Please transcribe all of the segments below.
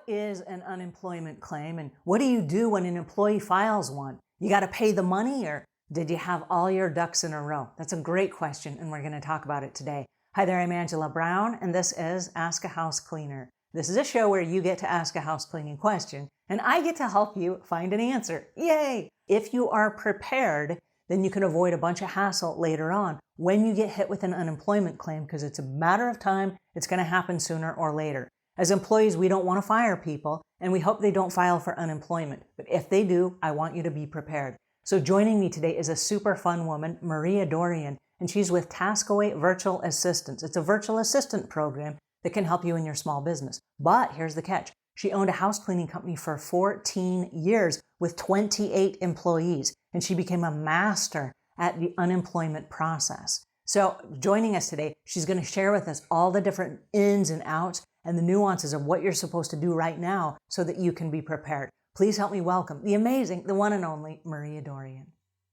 is an unemployment claim and what do you do when an employee files one? You got to pay the money or did you have all your ducks in a row? That's a great question and we're going to talk about it today. Hi there, I'm Angela Brown and this is Ask a House Cleaner. This is a show where you get to ask a house cleaning question and I get to help you find an answer. Yay! If you are prepared, then you can avoid a bunch of hassle later on when you get hit with an unemployment claim because it's a matter of time. It's going to happen sooner or later. As employees, we don't want to fire people and we hope they don't file for unemployment. But if they do, I want you to be prepared. So joining me today is a super fun woman, Maria Dorian, and she's with Taskaway Virtual Assistants. It's a virtual assistant program that can help you in your small business. But here's the catch. She owned a house cleaning company for 14 years with 28 employees, and she became a master at the unemployment process. So joining us today, she's going to share with us all the different ins and outs and the nuances of what you're supposed to do right now so that you can be prepared. Please help me welcome the amazing, the one and only Maria Dorian.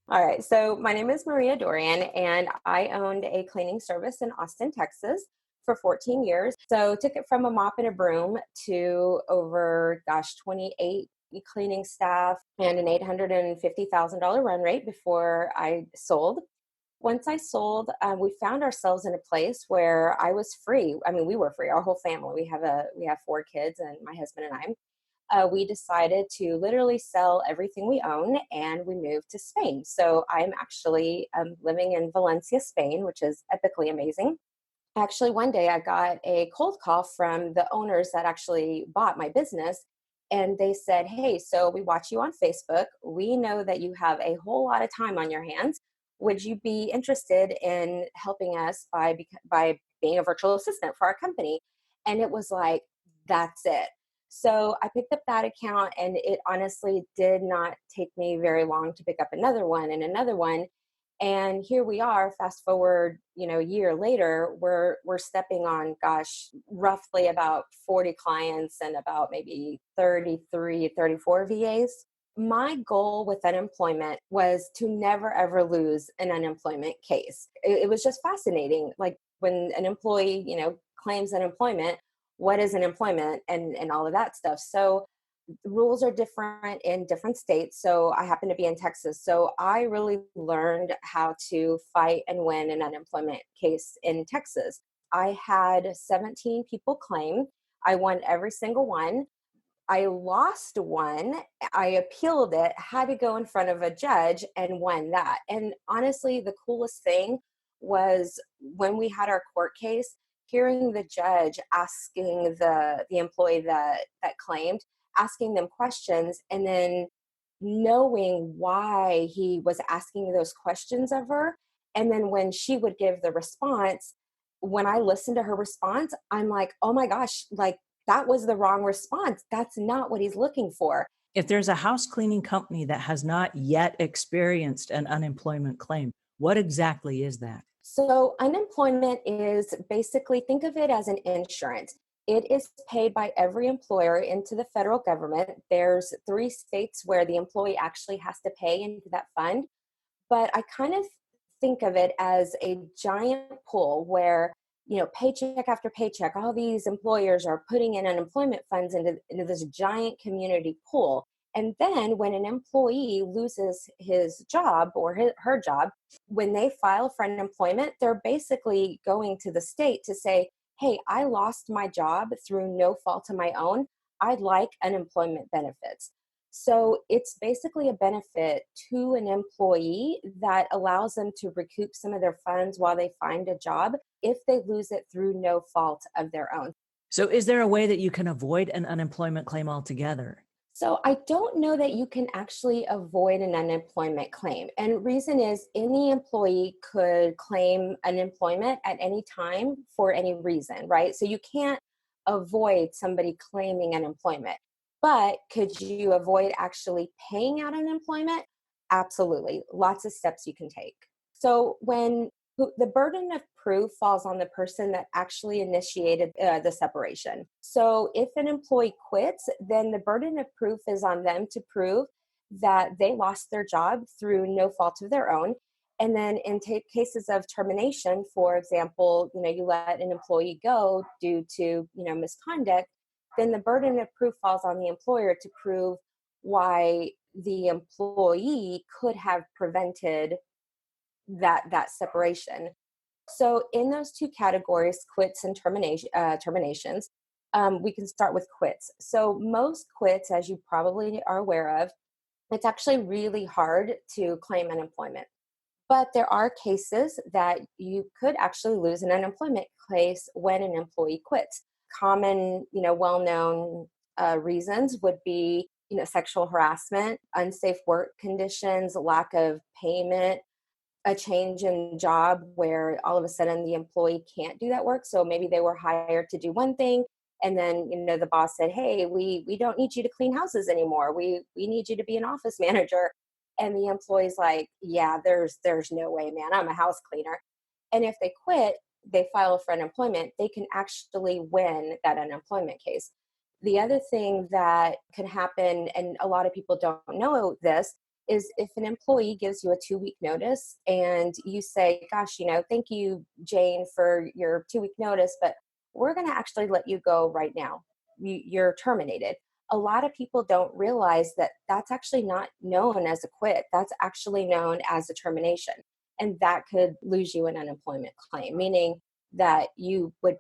All right. So my name is Maria Dorian, and I owned a cleaning service in Austin, Texas for 14 years. So took it from a mop and a broom to over, 28 cleaning staff and an $850,000 run rate before I sold. Once I sold, we found ourselves in a place where I was free. I mean, we were free. Our whole family. We have 4 kids, and my husband and I. We decided to literally sell everything we own, and we moved to Spain. So I'm actually living in Valencia, Spain, which is epically amazing. Actually, one day I got a cold call from the owners that actually bought my business. And they said, "Hey, so we watch you on Facebook. We know that you have a whole lot of time on your hands. Would you be interested in helping us by being a virtual assistant for our company?" And it was like, that's it. So I picked up that account, and it honestly did not take me very long to pick up another one and another one. And here we are, fast forward, a year later, we're stepping on, roughly about 40 clients and about maybe 33, 34 VAs. My goal with unemployment was to never ever lose an unemployment case. It was just fascinating. Like when an employee, claims unemployment, what is unemployment and all of that stuff. So the rules are different in different states. So I happen to be in Texas. So I really learned how to fight and win an unemployment case in Texas. I had 17 people claim. I won every single one. I lost one. I appealed it, had to go in front of a judge and won that. And honestly, the coolest thing was when we had our court case, hearing the judge asking the employee that claimed, asking them questions, and then knowing why he was asking those questions of her. And then when she would give the response, when I listened to her response, I'm like, oh my gosh, like that was the wrong response. That's not what he's looking for. If there's a house cleaning company that has not yet experienced an unemployment claim, what exactly is that? So unemployment is basically, think of it as an insurance. It is paid by every employer into the federal government. There's 3 states where the employee actually has to pay into that fund. But I kind of think of it as a giant pool where, paycheck after paycheck, all these employers are putting in unemployment funds into this giant community pool. And then when an employee loses his job or her job, when they file for unemployment, they're basically going to the state to say, hey, I lost my job through no fault of my own. I'd like unemployment benefits. So it's basically a benefit to an employee that allows them to recoup some of their funds while they find a job if they lose it through no fault of their own. So is there a way that you can avoid an unemployment claim altogether? So I don't know that you can actually avoid an unemployment claim. And reason is any employee could claim unemployment at any time for any reason, right? So you can't avoid somebody claiming unemployment. But could you avoid actually paying out unemployment? Absolutely. Lots of steps you can take. So when the burden of proof falls on the person that actually initiated the separation. So if an employee quits, then the burden of proof is on them to prove that they lost their job through no fault of their own. And then in cases of termination, for example, you let an employee go due to, misconduct, then the burden of proof falls on the employer to prove why the employee could have prevented that separation. So in those two categories, quits and terminations, we can start with quits. So most quits, as you probably are aware of, it's actually really hard to claim unemployment. But there are cases that you could actually lose an unemployment case when an employee quits. Common, well-known reasons would be, sexual harassment, unsafe work conditions, lack of payment, a change in job where all of a sudden the employee can't do that work. So maybe they were hired to do one thing, and then the boss said, "Hey, we don't need you to clean houses anymore. We need you to be an office manager." And the employee's like, "Yeah, there's no way, man. I'm a house cleaner." And if they quit, they file for unemployment, they can actually win that unemployment case. The other thing that can happen, and a lot of people don't know this, is if an employee gives you a 2-week notice and you say, "Gosh, thank you, Jane, for your 2-week notice, but we're going to actually let you go right now. You're terminated." A lot of people don't realize that that's actually not known as a quit. That's actually known as a termination. And that could lose you an unemployment claim, meaning that you would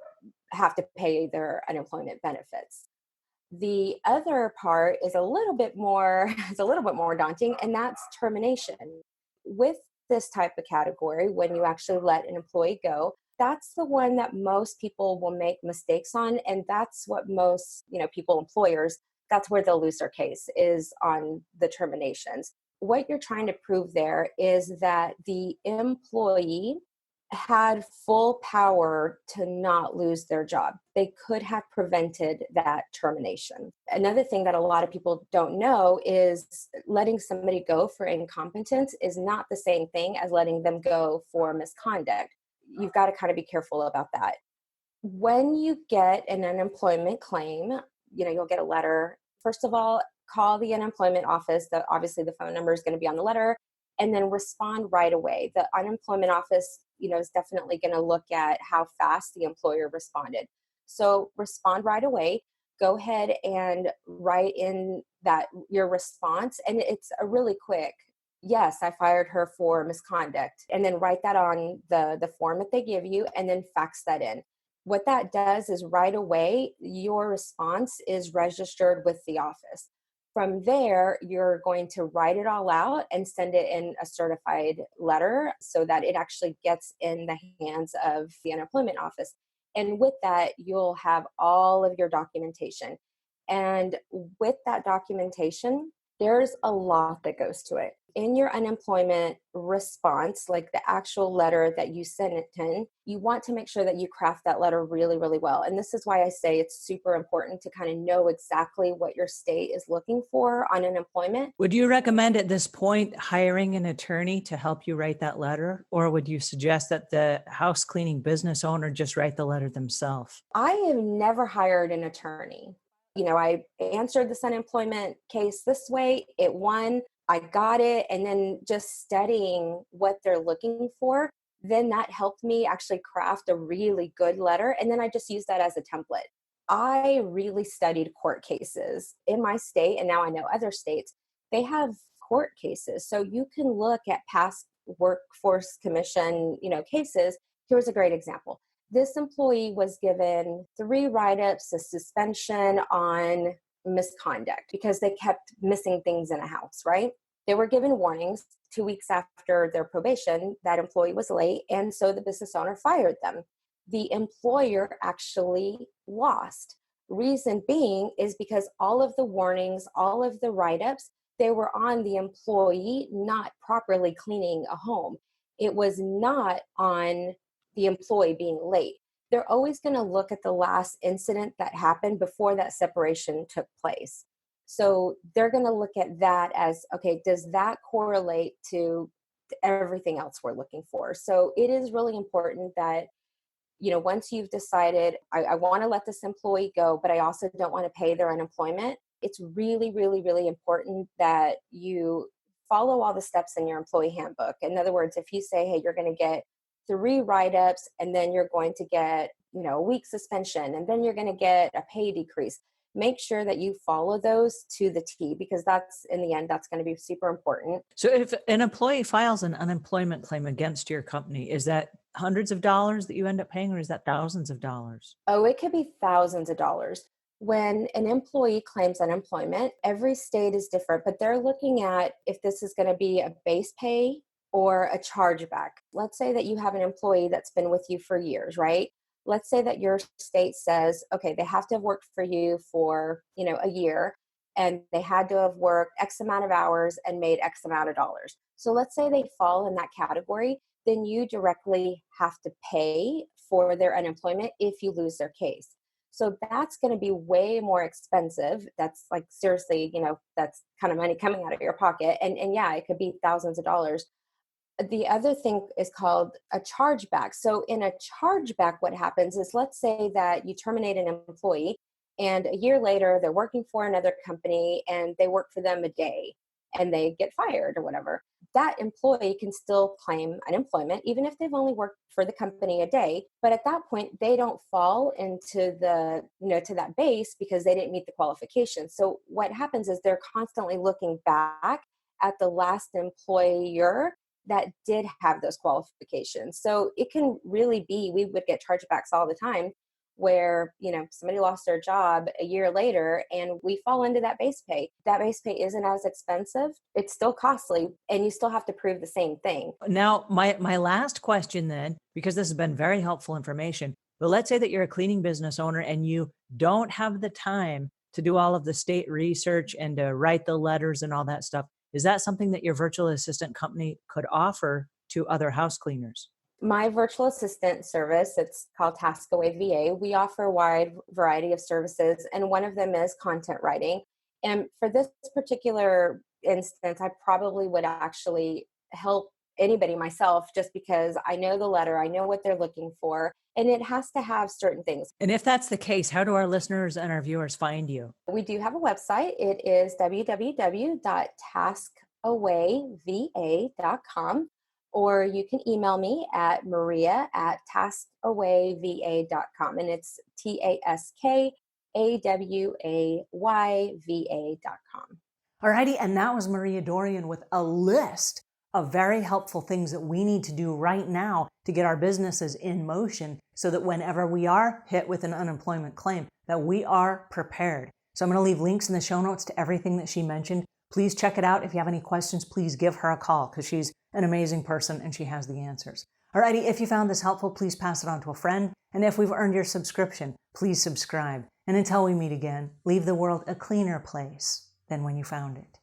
have to pay their unemployment benefits. The other part is a little bit more is a little bit more daunting, and that's termination. With this type of category, when you actually let an employee go, that's the one that most people will make mistakes on, and that's what most, people, employers, that's where they'll lose their case, is on the terminations. What you're trying to prove there is that the employee had full power to not lose their job. They could have prevented that termination. Another thing that a lot of people don't know is letting somebody go for incompetence is not the same thing as letting them go for misconduct. You've got to kind of be careful about that. When you get an unemployment claim, you'll get a letter. First of all, call the unemployment office. Obviously, the phone number is going to be on the letter, and then respond right away. The unemployment office, is definitely going to look at how fast the employer responded. So respond right away. Go ahead and write in that your response, and it's a really quick, "Yes, I fired her for misconduct," and then write that on the form that they give you, and then fax that in. What that does is right away, your response is registered with the office. From there, you're going to write it all out and send it in a certified letter so that it actually gets in the hands of the unemployment office. And with that, you'll have all of your documentation. And with that documentation, there's a lot that goes to it. In your unemployment response, like the actual letter that you send it in, you want to make sure that you craft that letter really, really well. And this is why I say it's super important to kind of know exactly what your state is looking for on unemployment. Would you recommend at this point hiring an attorney to help you write that letter? Or would you suggest that the house cleaning business owner just write the letter themselves? I have never hired an attorney. I answered this unemployment case this way, it won, I got it. And then just studying what they're looking for, then that helped me actually craft a really good letter. And then I just used that as a template. I really studied court cases in my state, and now I know other states, they have court cases. So you can look at past workforce commission, cases. Here's a great example. This employee was given 3 write-ups, a suspension on misconduct because they kept missing things in a house, right? They were given warnings 2 weeks after their probation. That employee was late, and so the business owner fired them. The employer actually lost. Reason being is because all of the warnings, all of the write-ups, they were on the employee not properly cleaning a home. It was not on the employee being late. They're always going to look at the last incident that happened before that separation took place. So they're going to look at that as, okay, does that correlate to everything else we're looking for? So it is really important that, once you've decided, I want to let this employee go, but I also don't want to pay their unemployment, it's really, really, really important that you follow all the steps in your employee handbook. In other words, if you say, hey, you're going to get 3 write-ups, and then you're going to get, a week suspension, and then you're going to get a pay decrease. make sure that you follow those to the T, because that's, in the end, that's going to be super important. So if an employee files an unemployment claim against your company, is that hundreds of dollars that you end up paying, or is that thousands of dollars? Oh, it could be thousands of dollars. When an employee claims unemployment, every state is different, but they're looking at if this is going to be a base pay or a chargeback. Let's say that you have an employee that's been with you for years, right? Let's say that your state says, okay, they have to have worked for you for, a year, and they had to have worked X amount of hours and made X amount of dollars. So let's say they fall in that category, then you directly have to pay for their unemployment if you lose their case. So that's going to be way more expensive. That's like, seriously, that's kind of money coming out of your pocket. And yeah, it could be thousands of dollars. The other thing is called a chargeback. So in a chargeback, what happens is, let's say that you terminate an employee and a year later they're working for another company and they work for them a day and they get fired or whatever. That employee can still claim unemployment even if they've only worked for the company a day. But at that point, they don't fall into to that base because they didn't meet the qualifications. So what happens is they're constantly looking back at the last employer that did have those qualifications. So it can really be, we would get chargebacks all the time where, somebody lost their job a year later and we fall into that base pay. That base pay isn't as expensive. It's still costly and you still have to prove the same thing. Now, my last question then, because this has been very helpful information, but let's say that you're a cleaning business owner and you don't have the time to do all of the state research and to write the letters and all that stuff. Is that something that your virtual assistant company could offer to other house cleaners? My virtual assistant service, it's called Taskaway VA. We offer a wide variety of services, and one of them is content writing. And for this particular instance, I probably would actually help anybody myself, just because I know the letter, I know what they're looking for, and it has to have certain things. And if that's the case, how do our listeners and our viewers find you? We do have a website. It is www.taskawayva.com. Or you can email me at maria@taskawayva.com. And it's TASKAWAYVA.com. Alrighty, and that was Maria Dorian with a list of very helpful things that we need to do right now to get our businesses in motion so that whenever we are hit with an unemployment claim, that we are prepared. So I'm going to leave links in the show notes to everything that she mentioned. Please check it out. If you have any questions, please give her a call because she's an amazing person and she has the answers. Alrighty, if you found this helpful, please pass it on to a friend. And if we've earned your subscription, please subscribe. And until we meet again, leave the world a cleaner place than when you found it.